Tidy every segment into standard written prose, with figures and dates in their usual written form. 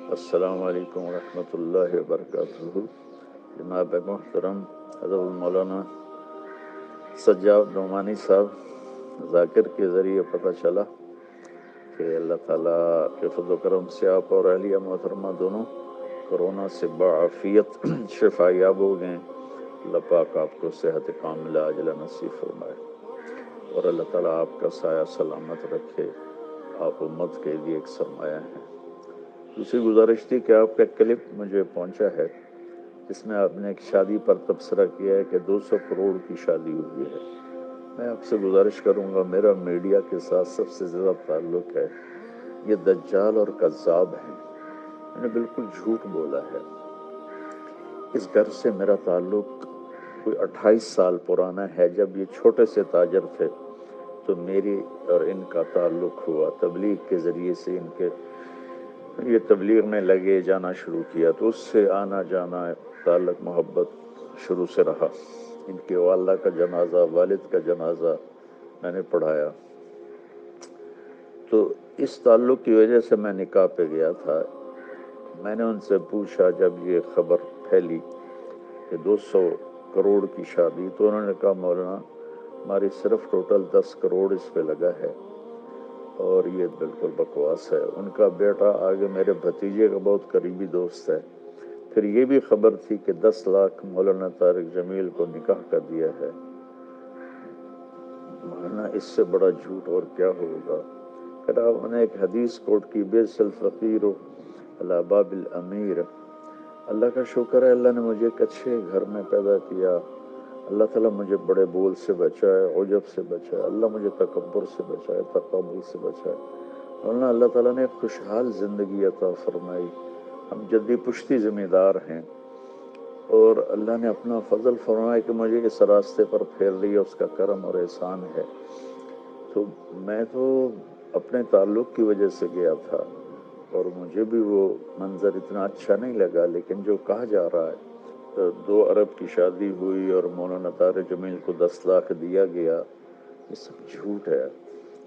السلام علیکم ورحمۃ اللہ وبرکاتہ۔ جناب محترم حضرت مولانا سجاد نعمانی صاحب، ذاکر کے ذریعے پتہ چلا کہ اللہ تعالیٰ کے فضل و کرم سے آپ اور اہلیہ محترمہ دونوں کرونا سے بعافیت شفا یاب ہو گئے۔ اللہ پاک آپ کو صحت کاملہ عاجلہ نصیب فرمائے اور اللہ تعالیٰ آپ کا سایہ سلامت رکھے۔ آپ امت کے لیے ایک سرمایہ ہیں۔ دوسری گزارش تھی کہ آپ کا کلپ مجھے پہنچا ہے جس میں آپ نے ایک شادی پر تبصرہ کیا ہے کہ 200 کروڑ کی شادی ہوئی ہے۔ میں آپ سے گزارش کروں گا، میرا میڈیا کے ساتھ سب سے زیادہ تعلق ہے، یہ دجال اور کذاب ہیں۔ میں نے بالکل جھوٹ بولا ہے۔ اس گھر سے میرا تعلق کوئی 28 سال پرانا ہے۔ جب یہ چھوٹے سے تاجر تھے تو میری اور ان کا تعلق ہوا، تبلیغ کے ذریعے سے ان کے یہ تبلیغ میں لگے جانا شروع کیا، تو اس سے آنا جانا تعلق محبت شروع سے رہا۔ ان کے والدہ کا جنازہ، والد کا جنازہ میں نے پڑھایا، تو اس تعلق کی وجہ سے میں نکاح پہ گیا تھا۔ میں نے ان سے پوچھا جب یہ خبر پھیلی کہ 200 کروڑ کی شادی، تو انہوں نے کہا مولانا ہماری صرف ٹوٹل 10 کروڑ اس پہ لگا ہے اور یہ بالکل بکواس ہے۔ ان کا بیٹا آگے میرے بھتیجے کا بہت قریبی دوست ہے۔ پھر یہ بھی خبر تھی کہ 10 لاکھ مولانا طارق جمیل کو نکاح کر دیا ہے۔ مولانا اس سے بڑا جھوٹ اور کیا ہوگا؟ پھر آپ نے ایک حدیث کوٹ کی، بیس الفقیر علی باب الامیر۔ اللہ کا شکر ہے، اللہ نے مجھے ایک اچھے گھر میں پیدا کیا۔ اللہ تعالیٰ مجھے بڑے بول سے بچائے، عجب سے بچائے، اللہ مجھے تکبر سے بچائے، تکبر سے بچائے۔ اللہ تعالیٰ نے خوشحال زندگی عطا فرمائی۔ ہم جدی پشتی ذمہ دار ہیں اور اللہ نے اپنا فضل فرمایا کہ مجھے اس راستے پر پھیر لیا، اس کا کرم اور احسان ہے۔ تو میں تو اپنے تعلق کی وجہ سے گیا تھا اور مجھے بھی وہ منظر اتنا اچھا نہیں لگا، لیکن جو کہا جا رہا ہے 2 ارب کی شادی ہوئی اور مولانا طارق جمیل کو 10 لاکھ دیا گیا، یہ سب جھوٹ ہے۔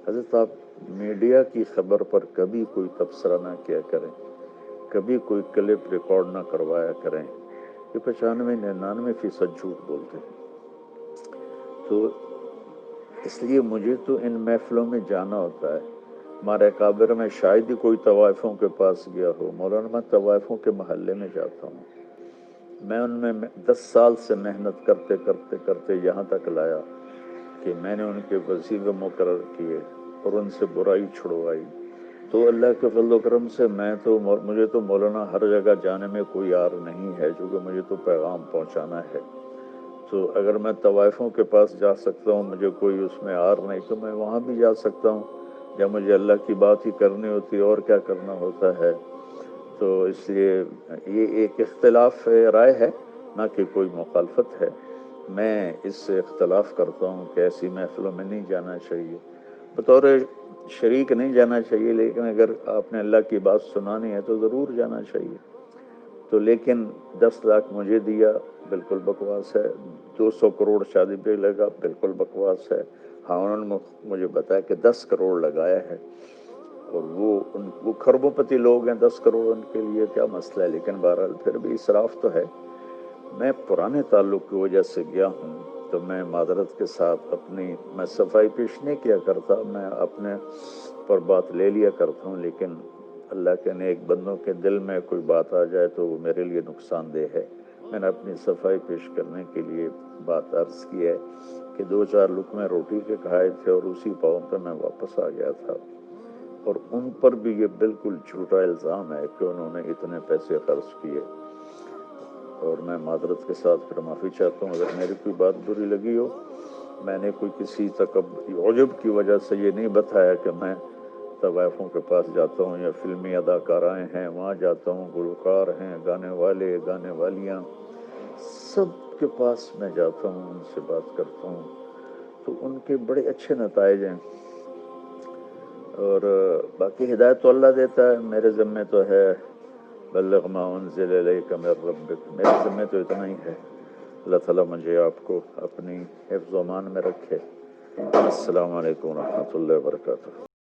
حضرت آپ میڈیا کی خبر پر کبھی کوئی تبصرہ نہ کیا کریں، کبھی کوئی کلپ ریکارڈ نہ کروایا کریں، یہ 95-99% جھوٹ بولتے ہیں۔ تو اس لیے مجھے تو ان محفلوں میں جانا ہوتا ہے۔ ہمارے اکابر میں شاید ہی کوئی طوائفوں کے پاس گیا ہو۔ مولانا میں طوائفوں کے محلے میں جاتا ہوں، میں ان میں 10 سال سے محنت کرتے کرتے کرتے یہاں تک لایا کہ میں نے ان کے وظیفے مقرر کیے اور ان سے برائی چھڑوائی۔ تو اللہ کے فضل و کرم سے مجھے تو مولانا ہر جگہ جانے میں کوئی عار نہیں ہے، چونکہ مجھے تو پیغام پہنچانا ہے۔ تو اگر میں طوائفوں کے پاس جا سکتا ہوں، مجھے کوئی اس میں عار نہیں، تو میں وہاں بھی جا سکتا ہوں جب مجھے اللہ کی بات ہی کرنی ہوتی ہے اور کیا کرنا ہوتا ہے۔ تو اس لیے یہ ایک اختلاف رائے ہے، نہ کہ کوئی مخالفت ہے۔ میں اس سے اختلاف کرتا ہوں کہ ایسی محفلوں میں نہیں جانا چاہیے، بطور شریک نہیں جانا چاہیے، لیکن اگر آپ نے اللہ کی بات سنانی ہے تو ضرور جانا چاہیے۔ تو لیکن 10 لاکھ مجھے دیا، بالکل بکواس ہے۔ 200 کروڑ شادی پہ لگا، بالکل بکواس ہے۔ ہاں انہوں نے مجھے بتایا کہ 10 کروڑ لگایا ہے اور وہ کھربوں پتی لوگ ہیں، 10 کروڑ ان کے لیے کیا مسئلہ ہے، لیکن بہرحال پھر بھی اسراف تو ہے۔ میں پرانے تعلق کی وجہ سے گیا ہوں تو میں معذرت کے ساتھ میں صفائی پیش نہیں کیا کرتا، میں اپنے پر بات لے لیا کرتا ہوں، لیکن اللہ کے نیک بندوں کے دل میں کوئی بات آ جائے تو وہ میرے لیے نقصان دہ ہے۔ میں نے اپنی صفائی پیش کرنے کے لیے بات عرض کی ہے کہ 2-4 لقمے روٹی کے کھائے تھے اور اسی پاؤں پہ میں واپس آ گیا تھا، اور ان پر بھی یہ بالکل جھوٹا الزام ہے کہ انہوں نے اتنے پیسے خرچ کیے، اور میں معذرت کے ساتھ پھر معافی چاہتا ہوں اگر میری کوئی بات بری لگی ہو۔ میں نے کوئی کسی عجب کی وجہ سے یہ نہیں بتایا کہ میں طوائفوں کے پاس جاتا ہوں یا فلمی اداکارائیں ہیں وہاں جاتا ہوں، گلوکار ہیں، گانے والے، گانے والیاں، سب کے پاس میں جاتا ہوں، ان سے بات کرتا ہوں، تو ان کے بڑے اچھے نتائج ہیں۔ اور باقی ہدایت تو اللہ دیتا ہے، میرے ذمہ تو ہے بلغ ما انزل الیک من ربک، میرے ذمہ تو اتنا ہی ہے۔ اللہ تعالیٰ مجھے آپ کو اپنی حفظ و امان میں رکھے۔ السلام علیکم ورحمۃ اللہ وبرکاتہ۔